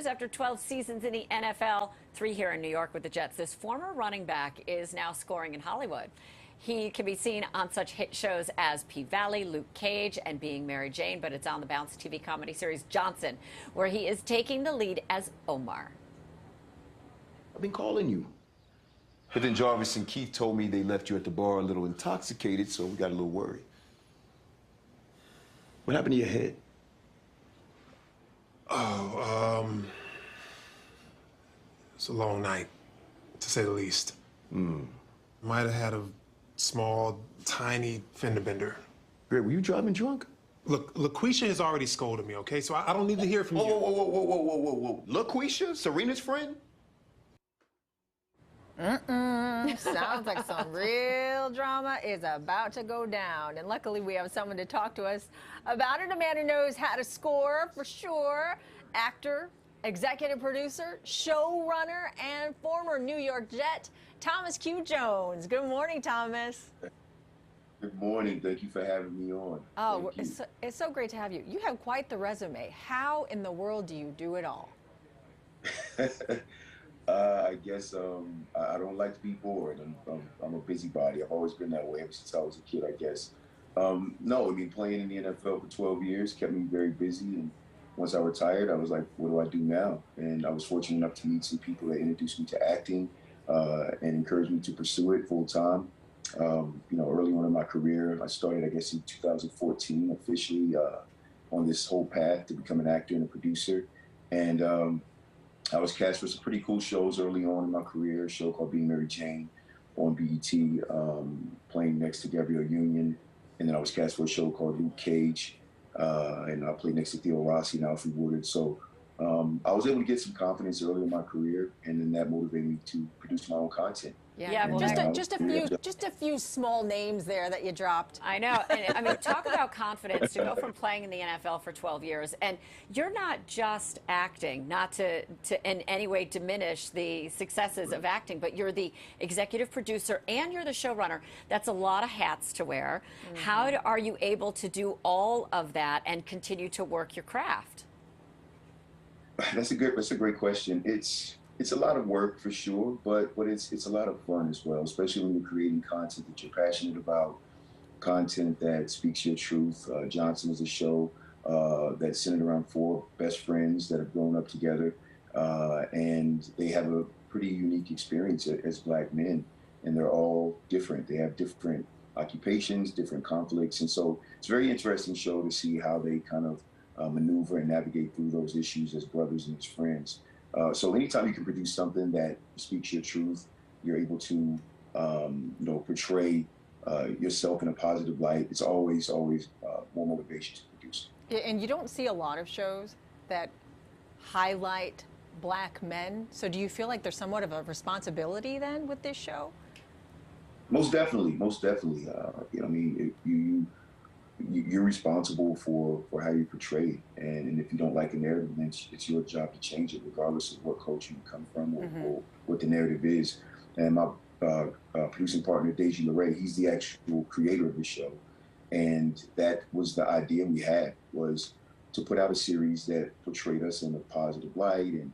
news after 12 seasons in the NFL, 3 here in New York with the Jets. This former running back is now scoring in Hollywood. He can be seen on such hit shows as P-Valley, Luke Cage, and Being Mary Jane, but it's on the Bounce TV comedy series Johnson, where he is taking the lead as Omar. I've been calling you. But then Jarvis and Keith told me they left you at the bar a little intoxicated, so we got a little worried. What happened to your head? It's a long night, to say the least. Might have had a small, tiny fender bender. Greg, were you driving drunk? Look, LaQuisha has already scolded me, okay? So I don't need to hear from you. Whoa. LaQuisha? Serena's friend? Sounds like some real drama is about to go down. And luckily, we have someone to talk to us about it. A man who knows how to score for sure. Actor, executive producer, showrunner, and former New York Jet, Thomas Q. Jones. Good morning, Thomas. Good morning. Thank you for having me on. Oh, it's so great to have you. You have quite the resume. How in the world do you do it all? I guess I don't like to be bored. I'm a busybody. I've always been that way ever since I was a kid, I guess. No, I mean, playing in the NFL for 12 years kept me very busy. And once I retired, I was like, what do I do now? And I was fortunate enough to meet some people that introduced me to acting and encouraged me to pursue it full time. Early on in my career, I started, I guess, in 2014, officially on this whole path to become an actor and a producer. And I was cast for some pretty cool shows early on in my career, a show called Being Mary Jane on BET, playing next to Gabrielle Union. And then I was cast for a show called Luke Cage, and I played next to Theo Rossi and Alfre Woodard. So I was able to get some confidence early in my career, and then that motivated me to produce my own content. Yeah, well, just a few small names there that you dropped. I know. And, I mean, talk about confidence to go from playing in the NFL for 12 years. And you're not just acting, not to in any way diminish the successes of acting, but you're the executive producer and you're the showrunner. That's a lot of hats to wear. How are you able to do all of that and continue to work your craft? That's a great question. It's a lot of work for sure, but it's a lot of fun as well, especially when you're creating content that you're passionate about, content that speaks your truth. Johnson is a show that's centered around 4 best friends that have grown up together, and they have a pretty unique experience as Black men, and they're all different. They have different occupations, different conflicts, and so it's a very interesting show to see how they kind of maneuver and navigate through those issues as brothers and as friends. So anytime you can produce something that speaks your truth, you're able to, portray yourself in a positive light. It's always more motivation to produce. Yeah, and you don't see a lot of shows that highlight Black men. So do you feel like there's somewhat of a responsibility then with this show? Most definitely. You're responsible for how you portray it, and if you don't like a narrative, then it's your job to change it, regardless of what culture you come from or what the narrative is. And my producing partner, Deji LeRae, he's the actual creator of the show, and that was the idea we had, was to put out a series that portrayed us in a positive light and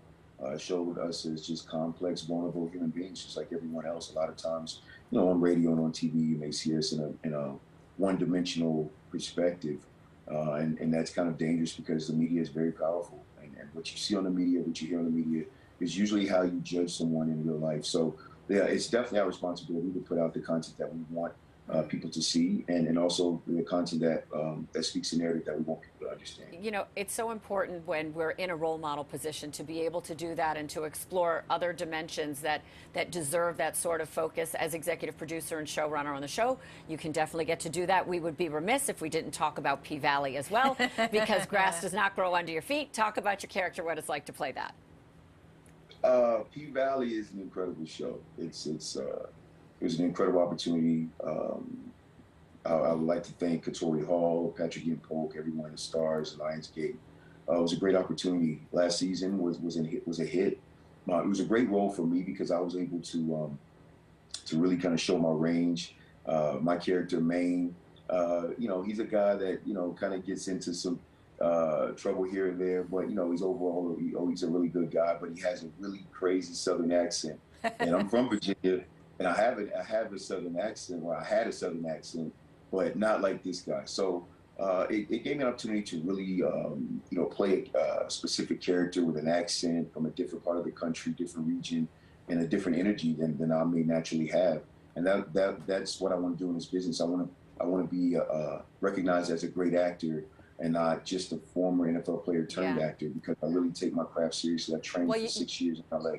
showed us as just complex, vulnerable human beings, just like everyone else. A lot of times, on radio and on TV, you may see us in a one-dimensional perspective, and that's kind of dangerous because the media is very powerful, and what you see on the media, what you hear on the media is usually how you judge someone in real life. So yeah, it's definitely our responsibility to put out the content that we want people to see, and also the content that speaks the narrative that we want people to understand. It's so important when we're in a role model position to be able to do that and to explore other dimensions that deserve that sort of focus. As executive producer and showrunner on the show, you can definitely get to do that. We would be remiss if we didn't talk about P-Valley as well, because grass does not grow under your feet. Talk about your character, what it's like to play that. P-Valley is an incredible show. It was an incredible opportunity. I would like to thank Katori Hall, Patrick Ian Polk, everyone at Stars, Lionsgate. It was a great opportunity. Last season was a hit. It was a great role for me because I was able to really kind of show my range. My character, Maine, he's a guy that kind of gets into some trouble here and there, but he's overall he's a really good guy. But he has a really crazy Southern accent, and I'm from Virginia, and I have a Southern accent, or I had a Southern accent, but not like this guy. So it gave me an opportunity to really play a specific character with an accent from a different part of the country, different region, and a different energy than I may naturally have. And that's what I want to do in this business. I want to be recognized as a great actor and not just a former NFL player turned actor, because I really take my craft seriously. I trained for 6 years in LA,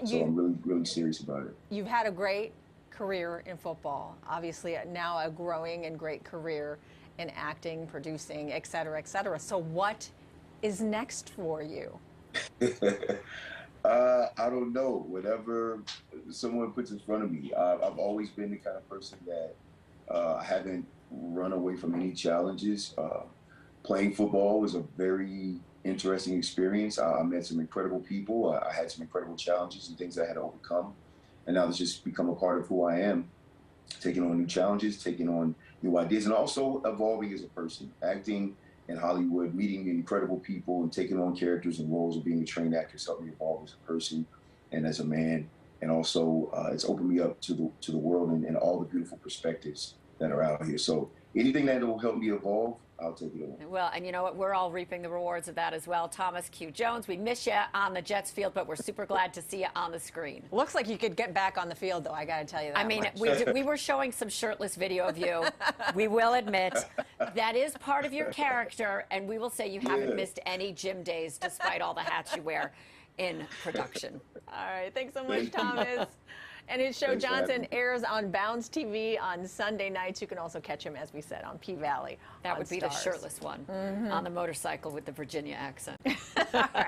so I'm really, really serious about it. You've had a great career in football, obviously now a growing and great career in acting, producing, et cetera, et cetera. So what is next for you? I don't know. Whatever someone puts in front of me. I've always been the kind of person that I haven't run away from any challenges. Playing football was a very interesting experience. I met some incredible people. I had some incredible challenges and things I had to overcome. And now it's just become a part of who I am, taking on new challenges, taking on new ideas, and also evolving as a person. Acting in Hollywood, meeting incredible people and taking on characters and roles of being a trained actor has helped me evolve as a person and as a man. And also it's opened me up to the world and all the beautiful perspectives that are out here. So anything that will help me evolve, I'll take it on. Well, and you know what? We're all reaping the rewards of that as well. Thomas Q. Jones, we miss you on the Jets field, but we're super glad to see you on the screen. Looks like you could get back on the field, though. I got to tell you that. I mean, we were showing some shirtless video of you. We will admit that is part of your character, and we will say you haven't missed any gym days despite all the hats you wear in production. All right. Thanks so much, Thomas. And his show, Johnson, airs on Bounce TV on Sunday nights. You can also catch him, as we said, on P-Valley. That would be the shirtless one on the motorcycle with the Virginia accent. All right.